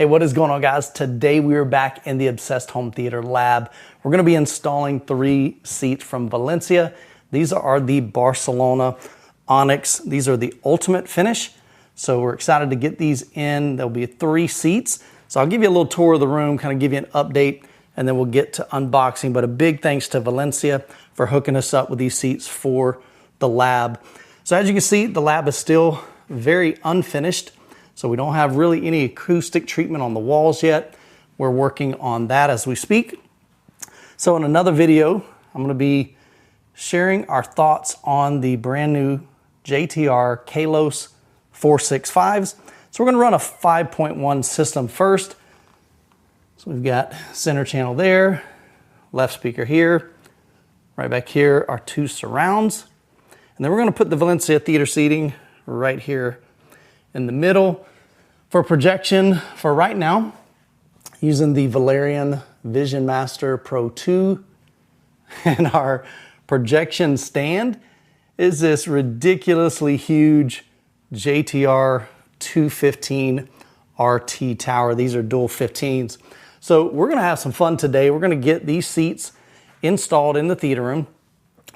Hey, what is going on, guys? Today we are back in the Obsessed Home Theater lab. We're going to be installing 3 seats from Valencia. These are the Barcelona Onyx. These are the ultimate finish. So we're excited to get these in. There'll be 3 seats. So I'll give you a little tour of the room, kind of give you an update, and then we'll get to unboxing. But a big thanks to Valencia for hooking us up with these seats for the lab. So as you can see, the lab is still very unfinished. So we don't have really any acoustic treatment on the walls yet. We're working on that as we speak. So in another video, I'm going to be sharing our thoughts on the brand new JTR Kalos 465s. So we're going to run a 5.1 system first. So we've got center channel there, left speaker here, right back here are 2 surrounds. And then we're going to put the Valencia theater seating right here in the middle. For projection, for right now, using the Valerian Vision Master Pro 2, and our projection stand is this ridiculously huge JTR 215 RT tower. These are dual 15s. So we're gonna have some fun today. We're gonna get these seats installed in the theater room.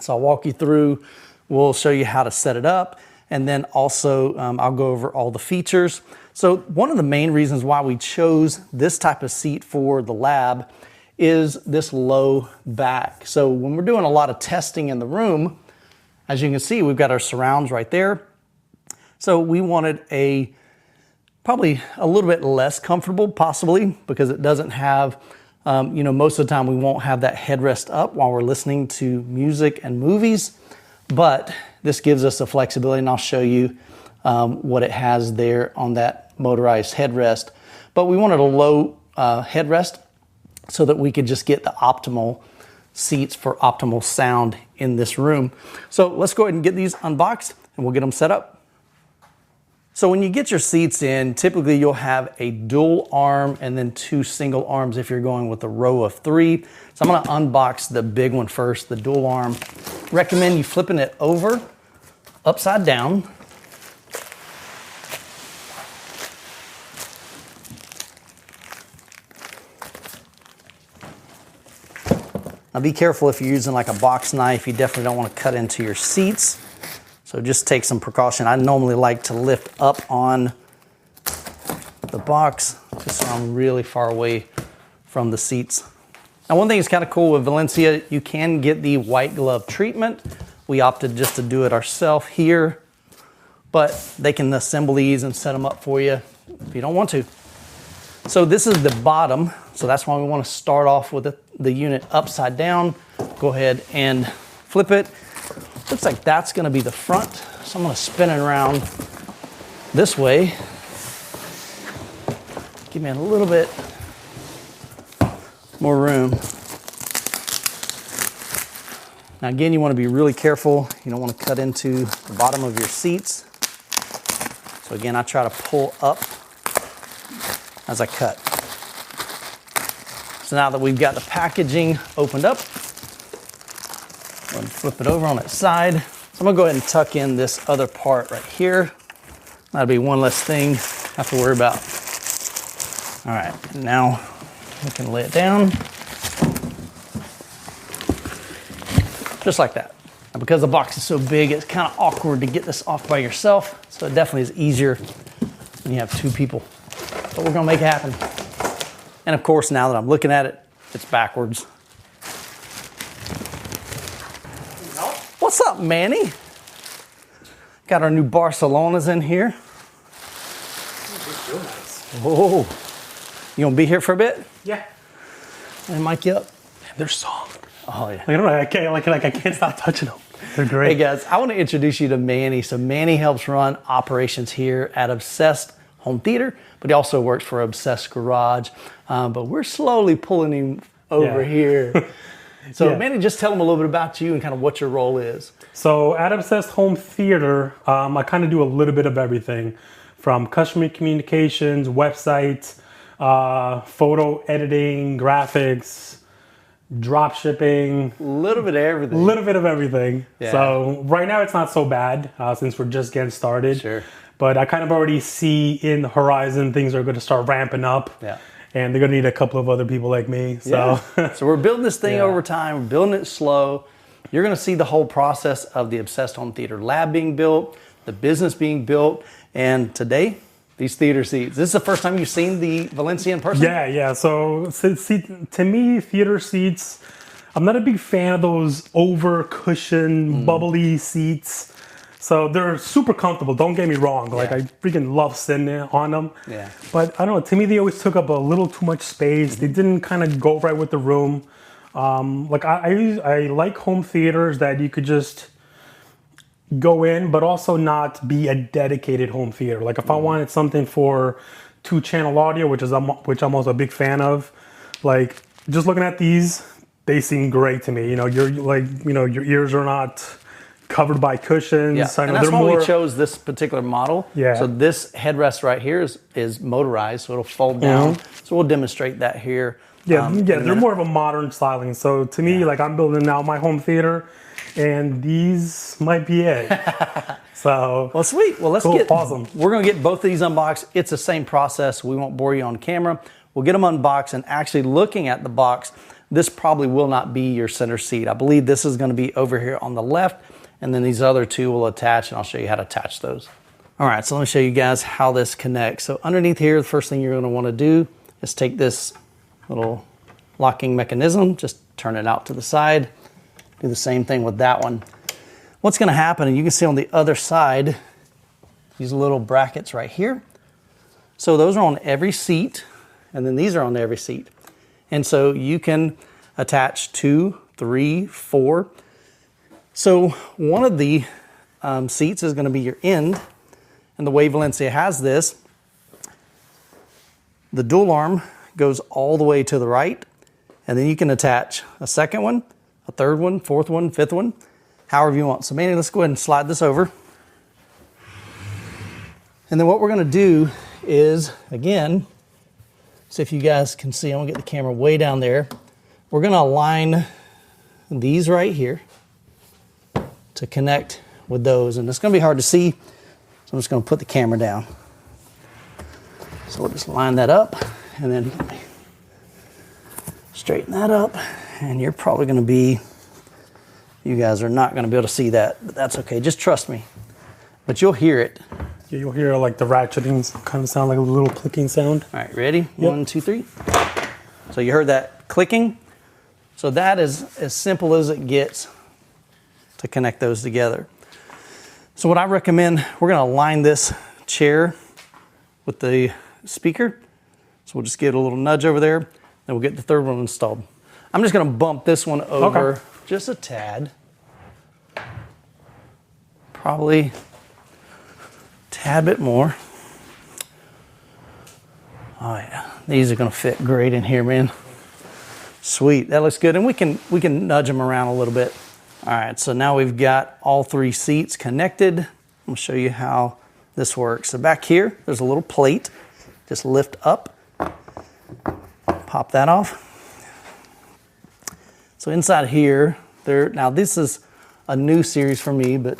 So I'll walk you through, we'll show you how to set it up, and then also I'll go over all the features. So one of the main reasons why we chose this type of seat for the lab is this low back. So when we're doing a lot of testing in the room, as you can see, we've got our surrounds right there. So we wanted probably a little bit less comfortable, possibly, because it doesn't have, most of the time we won't have that headrest up while we're listening to music and movies. But this gives us the flexibility, and I'll show you what it has there on that motorized headrest. But we wanted a low headrest so that we could just get the optimal seats for optimal sound in this room. So let's go ahead and get these unboxed and we'll get them set up. So when you get your seats in, typically you'll have a dual arm and then 2 single arms if you're going with a row of 3. So I'm gonna unbox the big one first, the dual arm. Recommend you flipping it over, upside down. Now be careful if you're using like a box knife, you definitely don't want to cut into your seats. So just take some precaution. I normally like to lift up on the box just so I'm really far away from the seats. Now one thing that's kind of cool with Valencia, you can get the white glove treatment. We opted just to do it ourselves here, but they can assemble these and set them up for you if you don't want to. So this is the bottom, so that's why we want to start off with the unit upside down. Go ahead and flip it. Looks like that's going to be the front, so I'm going to spin it around this way. Give me a little bit more room. Now again, you want to be really careful. You don't want to cut into the bottom of your seats. So again, I try to pull up as I cut. So now that we've got the packaging opened up, go ahead and flip it over on its side. So I'm gonna go ahead and tuck in this other part right here. That'll be one less thing I have to worry about. All right, and now we can lay it down. Just like that. And because the box is so big, it's kind of awkward to get this off by yourself. So it definitely is easier when you have 2 people. But we're gonna make it happen. And of course, now that I'm looking at it, it's backwards. What's up, Manny? Got our new Barcelonas in here. Oh, you gonna be here for a bit? Yeah. And mic you up. They're soft. Oh yeah. I can't stop touching them. They're great. Hey guys, I want to introduce you to Manny. So Manny helps run operations here at Obsessed Home Theater, but he also works for Obsessed Garage. But we're slowly pulling him over here. So Manny, just tell them a little bit about you and kind of what your role is. So at Obsessed Home Theater, I kind of do a little bit of everything, from customer communications, websites, photo editing, graphics, drop shipping. A little bit of everything. A little bit of everything. Yeah. So right now it's not so bad since we're just getting started. Sure. But I kind of already see in the horizon things are going to start ramping up. Yeah. And they're going to need a couple of other people like me. So, So we're building this thing over time. We're building it slow. You're going to see the whole process of the Obsessed Home Theater Lab being built, the business being built, and today, these theater seats. This is the first time you've seen the Valencia in person? Yeah. So to me, theater seats, I'm not a big fan of those over-cushioned, bubbly seats. So they're super comfortable, don't get me wrong. Like, I freaking love sitting on them. Yeah. But I don't know, to me, they always took up a little too much space. They didn't kind of go right with the room. Like, I like home theaters that you could just go in, but also not be a dedicated home theater. Like, if I wanted something for 2-channel audio, which I'm also a big fan of, like, just looking at these, they seem great to me. Your ears are not covered by cushions. Yeah. I know and that's they're why more. we chose this particular model. Yeah. So this headrest right here is motorized, so it'll fold down. So we'll demonstrate that here. They're more of a modern styling. So to me, like, I'm building now my home theater, and these might be it. So well, sweet. Well, let's get awesome. We're going to get both of these unboxed. It's the same process. We won't bore you on camera. We'll get them unboxed, and actually looking at the box, this probably will not be your center seat. I believe this is going to be over here on the left, and then these other two will attach, and I'll show you how to attach those. All right, so let me show you guys how this connects. So underneath here, the first thing you're going to want to do is take this little locking mechanism, just turn it out to the side. Do the same thing with that one. What's going to happen, and you can see on the other side, these little brackets right here. So those are on every seat, and then these are on every seat. And so you can attach 2, 3, 4. So one of the seats is going to be your end, and the way Valencia has this, the dual arm goes all the way to the right, and then you can attach a second one, a third one, fourth one, fifth one, however you want. So Manny, let's go ahead and slide this over. And then what we're going to do is, again, so if you guys can see, I'm going to get the camera way down there. We're going to align these right here to connect with those. And it's going to be hard to see, so I'm just going to put the camera down. So we'll just line that up, and then straighten that up. And you're probably going to be, you guys are not going to be able to see that, but that's okay. Just trust me. But you'll hear it. Yeah, you'll hear like the ratcheting kind of sound, like a little clicking sound. All right, ready? Yep. 1, 2, 3. So you heard that clicking? So that is as simple as it gets to connect those together. So what I recommend, we're going to align this chair with the speaker. So we'll just give it a little nudge over there, then we'll get the third one installed. I'm just going to bump this one over just a tad. Probably a tad bit more. Oh yeah, these are going to fit great in here, man. Sweet, that looks good. And we can nudge them around a little bit. All right, so now we've got all 3 seats connected. I'm going to show you how this works. So back here, there's a little plate. Just lift up, pop that off. So inside here, now this is a new series for me, but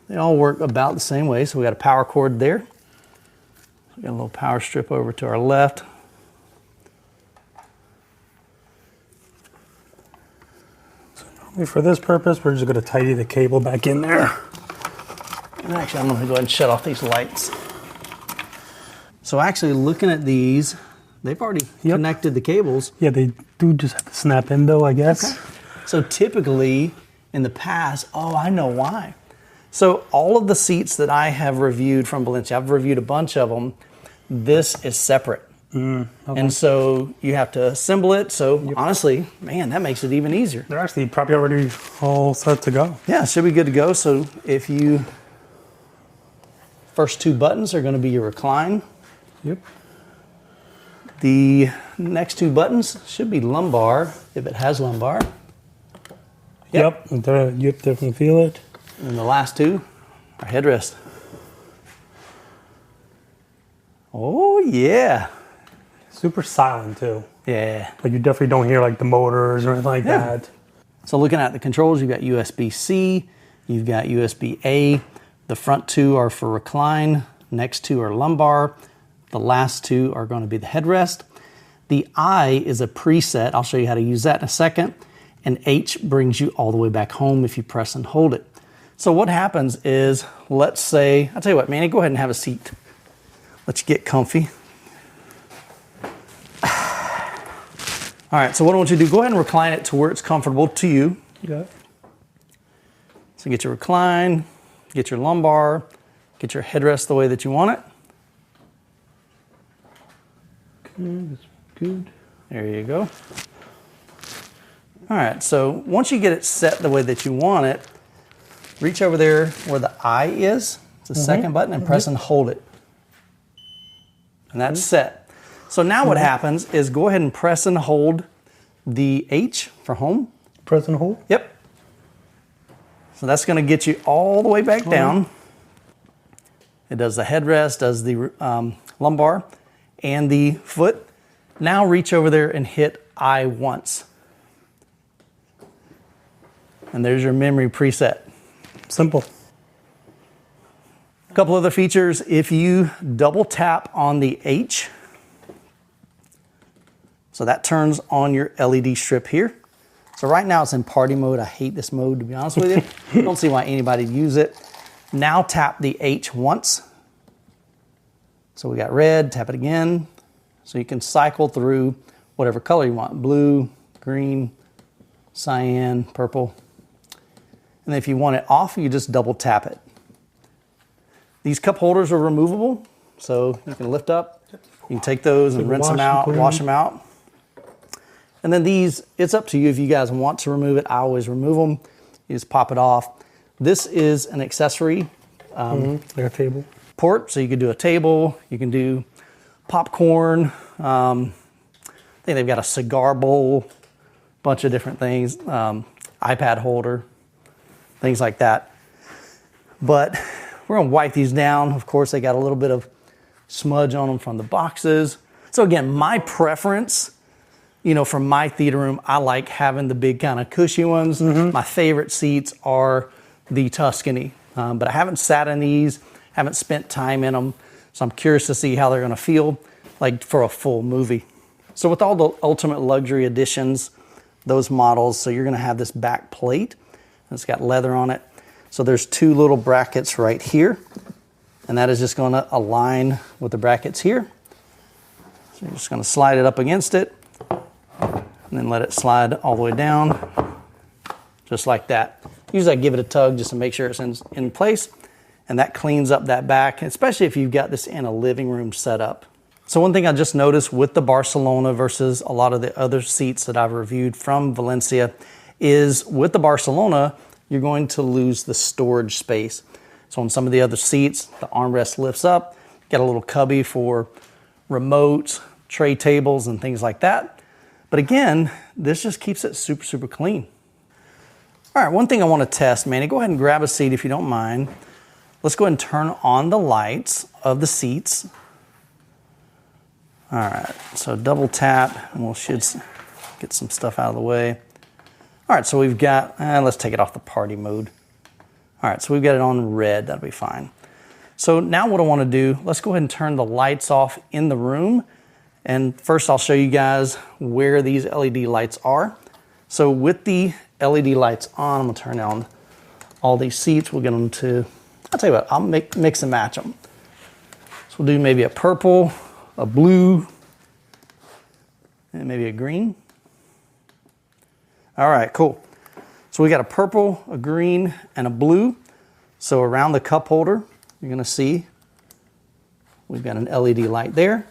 they all work about the same way. So we got a power cord there. We got a little power strip over to our left. So normally for this purpose, we're just going to tidy the cable back in there. And actually, I'm going to go ahead and shut off these lights. So actually, looking at these, they've already connected the cables. Yeah, they do just have to snap in though, I guess. Okay. So typically, in the past, I know why. So all of the seats that I have reviewed from Valencia, I've reviewed a bunch of them, this is separate. Okay. And so you have to assemble it. So honestly, man, that makes it even easier. They're actually probably already all set to go. Yeah, should be good to go. So if you, first 2 buttons are going to be your recline. Yep. The next 2 buttons should be lumbar, if it has lumbar. Yep, definitely feel it. And the last 2 are headrest. Oh, yeah. Super silent too. Yeah. Like you definitely don't hear like the motors or anything like that. So looking at the controls, you've got USB-C, you've got USB-A. The front two are for recline, next two are lumbar, the last two are going to be the headrest. The I is a preset. I'll show you how to use that in a second. And H brings you all the way back home if you press and hold it. So what happens is, let's say, I'll tell you what, Manny, go ahead and have a seat. Let's get comfy. All right, so what I want you to do, go ahead and recline it to where it's comfortable to you. Yeah. So get your recline, get your lumbar, get your headrest the way that you want it. Okay, that's good. There you go. All right, so once you get it set the way that you want it, reach over there where the I is, it's the second button, and press and hold it. And that's set. So now what happens is go ahead and press and hold the H for home. Press and hold? Yep. So that's going to get you all the way back down. It does the headrest, does the lumbar, and the foot. Now reach over there and hit I once. And there's your memory preset. Simple. A couple other features, if you double tap on the H, so that turns on your LED strip here. So right now it's in party mode. I hate this mode, to be honest with you. I don't see why anybody would use it. Now tap the H once. So we got red, tap it again. So you can cycle through whatever color you want. Blue, green, cyan, purple. And if you want it off, you just double tap it. These cup holders are removable. So you can lift up. You can take those and rinse them out, wash them out. And then these, it's up to you if you guys want to remove it. I always remove them. You just pop it off. This is an accessory. Like a table. Port, so you could do a table, you can do popcorn. I think they've got a cigar bowl, bunch of different things, iPad holder, things like that. But we're gonna wipe these down. Of course, they got a little bit of smudge on them from the boxes. So again, my preference, you know, for my theater room, I like having the big kind of cushy ones. My favorite seats are the Tuscany, but I haven't sat in these, haven't spent time in them, so I'm curious to see how they're gonna feel like for a full movie. So with all the Ultimate Luxury Editions, those models, so you're gonna have this back plate, and it's got leather on it. So there's two little brackets right here, and that is just gonna align with the brackets here. So you're just gonna slide it up against it, and then let it slide all the way down, just like that. Usually I give it a tug just to make sure it's in place, and that cleans up that back, especially if you've got this in a living room setup. So one thing I just noticed with the Barcelona versus a lot of the other seats that I've reviewed from Valencia is with the Barcelona, you're going to lose the storage space. So on some of the other seats, the armrest lifts up, got a little cubby for remotes, tray tables, and things like that. But again, this just keeps it super, super clean. All right, one thing I want to test, Manny, go ahead and grab a seat if you don't mind. Let's go ahead and turn on the lights of the seats. All right, so double tap, and we should get some stuff out of the way. All right, so we've got, let's take it off the party mode. All right, so we've got it on red, that'll be fine. So now what I want to do, let's go ahead and turn the lights off in the room. And first I'll show you guys where these LED lights are. So with the LED lights on, I'm gonna turn on all these seats. We'll get them to, I'll tell you what, I'll mix and match them. So we'll do maybe a purple, a blue, and maybe a green. All right, cool. So we got a purple, a green, and a blue. So around the cup holder, you're gonna see we've got an LED light there.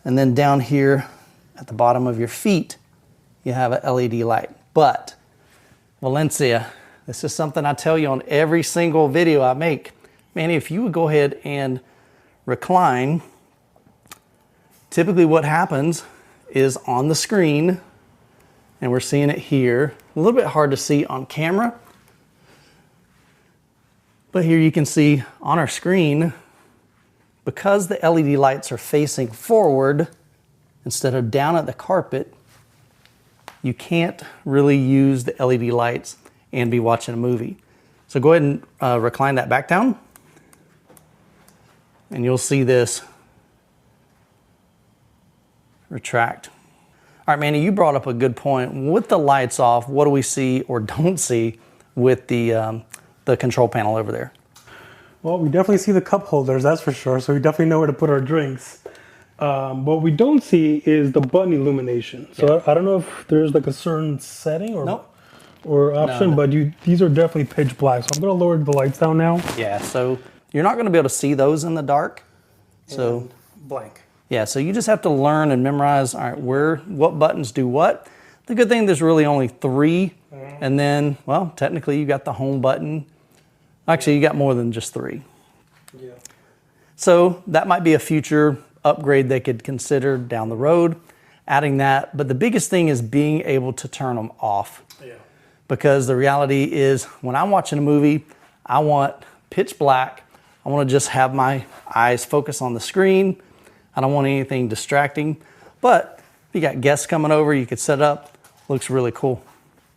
And then down here at the bottom of your feet, you have a LED light. But Valencia, this is something I tell you on every single video I make. Manny, if you would go ahead and recline, typically what happens is on the screen, and we're seeing it here, a little bit hard to see on camera, but here you can see on our screen, because the LED lights are facing forward instead of down at the carpet, you can't really use the LED lights and be watching a movie. So go ahead and recline that back down. and you'll see this retract. All right, Manny, you brought up a good point. With the lights off, what do we see or don't see with the control panel over there? Well, we definitely see the cup holders, that's for sure. So we definitely know where to put our drinks. What we don't see is the button illumination. So I don't know if there's like a certain setting or option, but these are definitely pitch black. So I'm going to lower the lights down now. Yeah, so you're not going to be able to see those in the dark. So And blank. yeah, so you just have to learn and memorize, all right, what buttons do what. The good thing, there's really only 3. And then, well, technically you got the home button. Actually, you got more than just 3. Yeah. So that might be a future upgrade they could consider down the road, adding that. But the biggest thing is being able to turn them off. Yeah. Because the reality is, when I'm watching a movie, I want pitch black. I want to just have my eyes focus on the screen. I don't want anything distracting. But if you got guests coming over, you could set up. Looks really cool.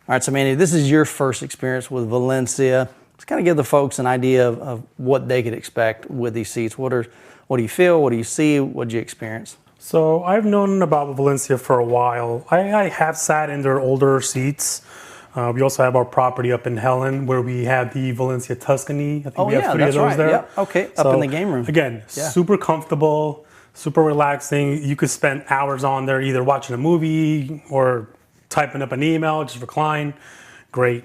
All right, so Manny, this is your first experience with Valencia. Let's kind of give the folks an idea of what they could expect with these seats. What do you feel? What do you see? What did you experience? So I've known about Valencia for a while. I have sat in their older seats. We also have our property up in Helen where we have the Valencia Tuscany. I think we have 3 of those there. Yep. Okay, up in the game room. Again, super comfortable, super relaxing. You could spend hours on there either watching a movie or typing up an email, just recline. Great.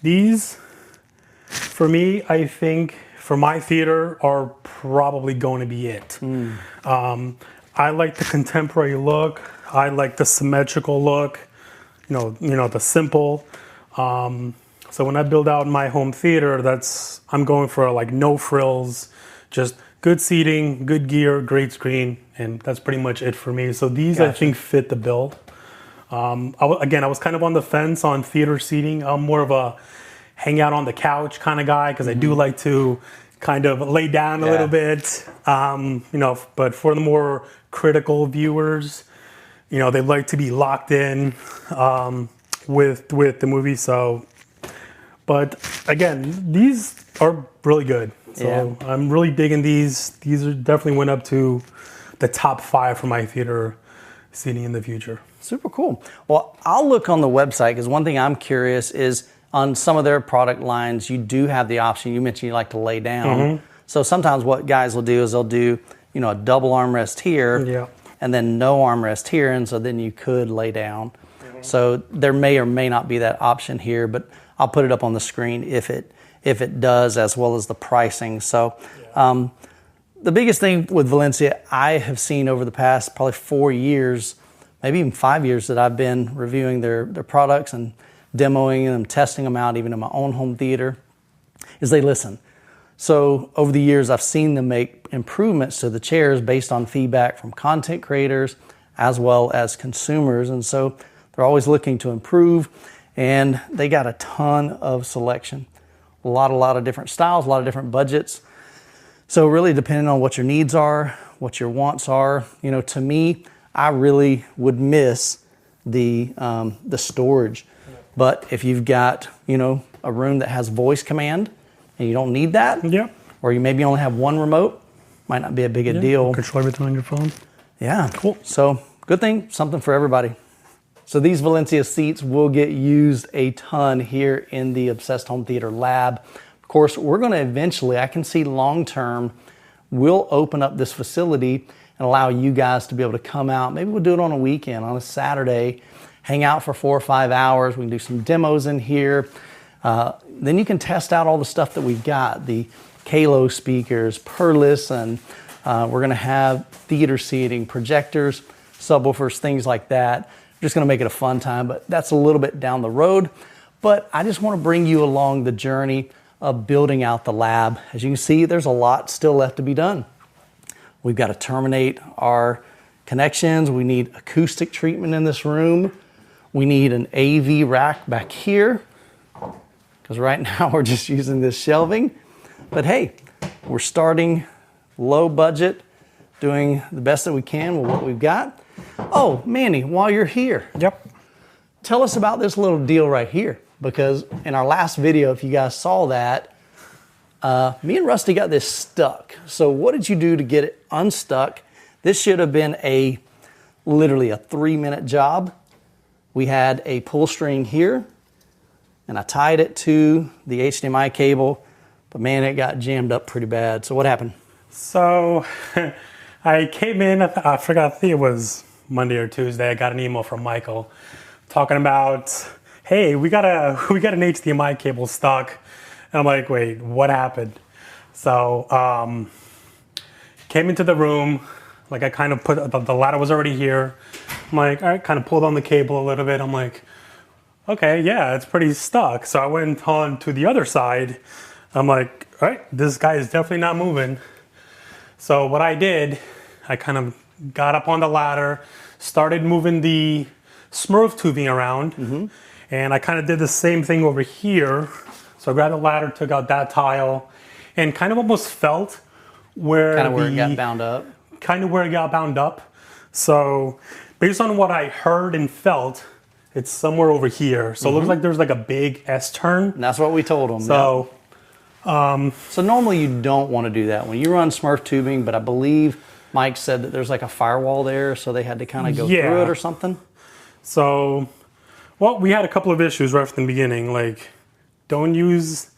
These, for me, I think for my theater are probably going to be it. I like the contemporary look. I like the symmetrical look. You know, the simple. So when I build out my home theater, I'm going for like no frills, just good seating, good gear, great screen, and that's pretty much it for me. So these, I think, fit the bill. I was kind of on the fence on theater seating. I'm more of a hang out on the couch kind of guy because I do like to kind of lay down a little bit. But for the more critical viewers, they like to be locked in with the movie. So, but again, these are really good. So I'm really digging these. These are definitely went up to the top 5 for my theater seating in the future. Super cool. Well, I'll look on the website because one thing I'm curious is on some of their product lines, you do have the option. You mentioned you like to lay down. So sometimes what guys will do is they'll do, a double armrest here and then no armrest here. And so then you could lay down. So there may or may not be that option here, but I'll put it up on the screen if it does, as well as the pricing. So the biggest thing with Valencia I have seen over the past probably 4 years, maybe even 5 years that I've been reviewing their products and demoing them, testing them out, even in my own home theater, is they listen. So over the years, I've seen them make improvements to the chairs based on feedback from content creators as well as consumers. And so they're always looking to improve, and they got a ton of selection. A lot of different styles, a lot of different budgets. So really depending on what your needs are, what your wants are, to me, I really would miss the storage. But if you've got, a room that has voice command and you don't need that, or you maybe only have one remote, might not be a big a deal. Control everything on your phone. Yeah, cool. So good thing, something for everybody. So these Valencia seats will get used a ton here in the Obsessed Home Theater Lab. Of course, we're going to eventually, I can see long term, we'll open up this facility and allow you guys to be able to come out. Maybe we'll do it on a weekend, on a Saturday, hang out for 4 or 5 hours. We can do some demos in here. Then you can test out all the stuff that we've got, the Kalo speakers, per listen. We're going to have theater seating, projectors, subwoofers, things like that. We're just going to make it a fun time, but that's a little bit down the road. But I just want to bring you along the journey of building out the lab. As you can see, there's a lot still left to be done. We've got to terminate our connections. We need acoustic treatment in this room. We need an AV rack back here, because right now we're just using this shelving. But hey, we're starting low budget, doing the best that we can with what we've got. Oh, Manny, while you're here, tell us about this little deal right here, because in our last video, if you guys saw that, Me and Rusty got this stuck. So what did you do to get it unstuck? This should have been literally a 3-minute job. We had a pull string here, and I tied it to the HDMI cable, but man, it got jammed up pretty bad. So what happened? So I came in, I forgot, I think it was Monday or Tuesday, I got an email from Michael talking about, hey, we got an HDMI cable stuck. And I'm like, wait, what happened? So came into the room, like I kind of put, the ladder was already here. I'm like, all right, kind of pulled on the cable a little bit. I'm like, okay, yeah, it's pretty stuck. So I went on to the other side. I'm like, all right, this guy is definitely not moving. So what I did, I kind of got up on the ladder, started moving the Smurf tubing around, and I kind of did the same thing over here. So I grabbed the ladder, took out that tile, and kind of almost felt where it got bound up. Kind of where it got bound up. So based on what I heard and felt, it's somewhere over here. So it looks like there's like a big S-turn. And that's what we told them. So, so normally you don't want to do that when you run Smurf tubing, but I believe Mike said that there's like a firewall there, so they had to kind of go through it or something. So, well, we had a couple of issues right from the beginning. Like, don't use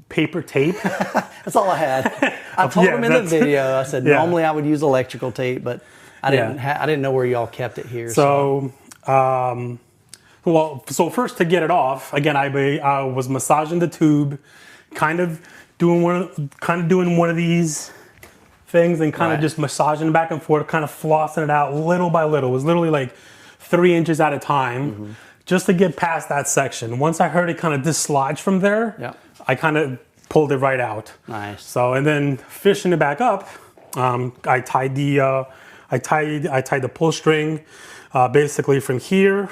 paper tape. That's all I had. I told him in the video, I said normally I would use electrical tape, but I didn't know where y'all kept it here. So first to get it off, again, I was massaging the tube, kind of doing one of these things and kind of just massaging back and forth, kind of flossing it out little by little. It was literally like 3 inches at a time. Just to get past that section. Once I heard it kind of dislodge from there, I kind of pulled it right out. Nice. So, and then fishing it back up, I tied the pull string basically from here,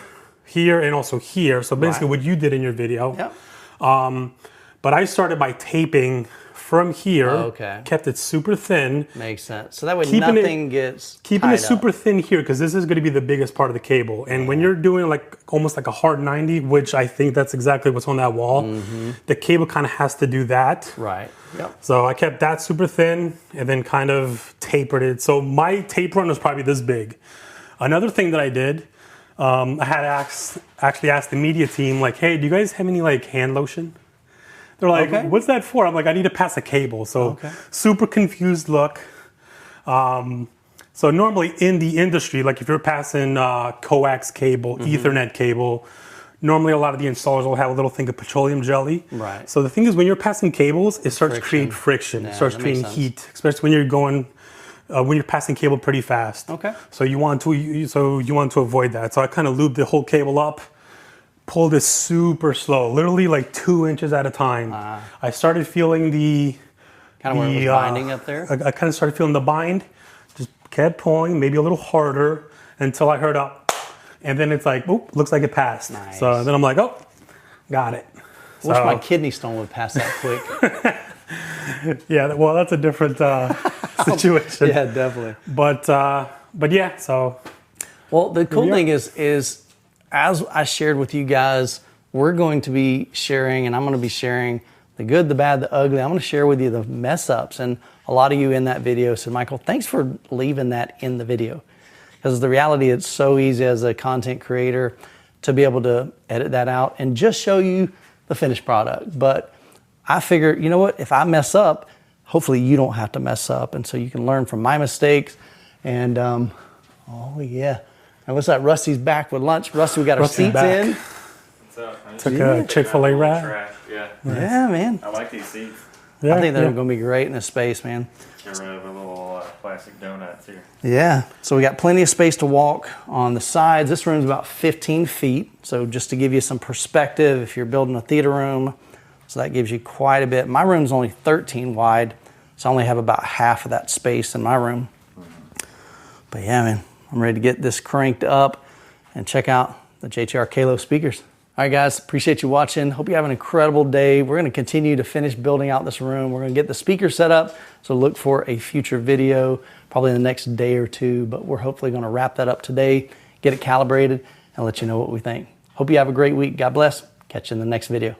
and also here. So basically what you did in your video. But I started by taping from here, kept it super thin. Makes sense. So that way nothing gets Keeping tied it super up. thin here, because this is going to be the biggest part of the cable. And when you're doing like almost like a hard 90, which I think that's exactly what's on that wall, the cable kind of has to do that. Right. Yep. So I kept that super thin and then kind of tapered it. So my tape run was probably this big. Another thing that I did, I had actually asked the media team, like, hey, do you guys have any like hand lotion? They're like, what's that for? I'm like, I need to pass a cable. So super confused look. So normally in the industry, like if you're passing coax cable, Ethernet cable, normally a lot of the installers will have a little thing of petroleum jelly. Right. So the thing is, when you're passing cables, it starts to create friction. It starts creating heat, especially when you're going, when you're passing cable pretty fast. So you want to avoid that. So I kind of lubed the whole cable up. Pulled it super slow, literally like 2 inches at a time. I started feeling the kind of where it was binding up there. I kind of started feeling the bind. Just kept pulling, maybe a little harder until I heard up, and then it's like, oh, looks like it passed. Nice. So then I'm like, oh, got it. I wish my kidney stone would pass that quick. Yeah, well, that's a different situation. Yeah, definitely. But yeah, so. Well, the cool thing is as I shared with you guys, we're going to be sharing, and I'm going to be sharing the good, the bad, the ugly. I'm going to share with you the mess ups. And a lot of you in that video said, Michael, thanks for leaving that in the video. Because the reality, it's so easy as a content creator to be able to edit that out and just show you the finished product. But I figure, you know what, if I mess up, hopefully you don't have to mess up. And so you can learn from my mistakes. And oh yeah. And what's that? Rusty's back with lunch. Rusty, we got our seats in. What's up? Took a Chick-fil-A wrap. Yeah. Yeah, man. I like these seats. Yeah, I think they're going to be great in this space, man. Get rid of a little plastic donuts here. Yeah. So we got plenty of space to walk on the sides. This room's about 15 feet. So just to give you some perspective, if you're building a theater room, so that gives you quite a bit. My room's only 13 wide, so I only have about half of that space in my room. But yeah, man. I'm ready to get this cranked up and check out the JTR Kalo speakers. All right, guys, appreciate you watching. Hope you have an incredible day. We're going to continue to finish building out this room. We're going to get the speaker set up, so look for a future video, probably in the next day or two, but we're hopefully going to wrap that up today, get it calibrated, and let you know what we think. Hope you have a great week. God bless. Catch you in the next video.